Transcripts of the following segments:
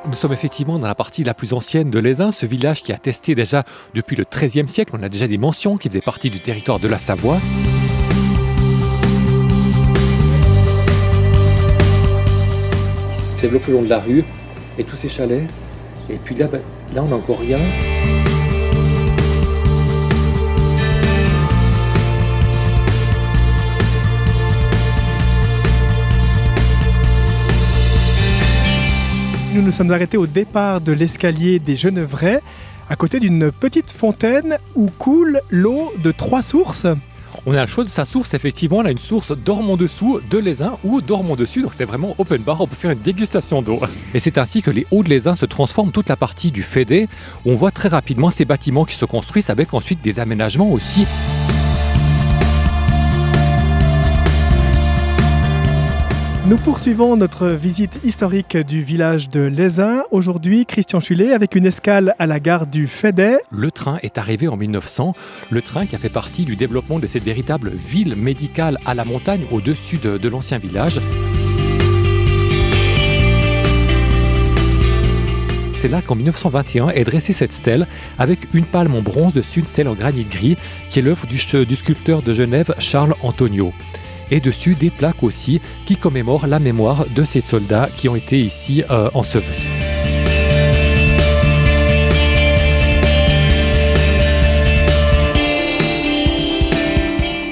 Nous sommes effectivement dans la partie la plus ancienne de l'Aisin, ce village qui a attesté déjà depuis le XIIIe siècle. On a déjà des mentions qui faisaient partie du territoire de la Savoie. Qui se développe le long de la rue et tous ces chalets. Et puis là, on n'a encore rien. Nous nous sommes arrêtés au départ de l'escalier des Genevrets, à côté d'une petite fontaine où coule l'eau de 3 sources. On a le choix de sa source, effectivement, on a une source d'Ormont-Dessous, de l'Aisin ou d'Ormont-Dessus, donc c'est vraiment open bar, on peut faire une dégustation d'eau. Et c'est ainsi que les Hauts de l'Aisin se transforment toute la partie du Fédet, où on voit très rapidement ces bâtiments qui se construisent avec ensuite des aménagements aussi. Nous poursuivons notre visite historique du village de l'Aisin. Aujourd'hui, Christian Chulet avec une escale à la gare du Fédet. Le train est arrivé en 1900, le train qui a fait partie du développement de cette véritable ville médicale à la montagne au-dessus de l'ancien village. C'est là qu'en 1921 est dressée cette stèle avec une palme en bronze dessus, une stèle en granit gris qui est l'œuvre du sculpteur de Genève Charles Antonio. Et dessus des plaques aussi qui commémorent la mémoire de ces soldats qui ont été ici ensevelis.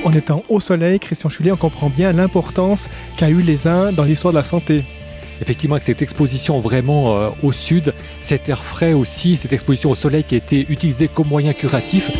En étant au soleil, Christian Chulet, on comprend bien l'importance qu'a eu l'Aisin dans l'histoire de la santé. Effectivement, avec cette exposition vraiment au sud, cet air frais aussi, cette exposition au soleil qui a été utilisée comme moyen curatif,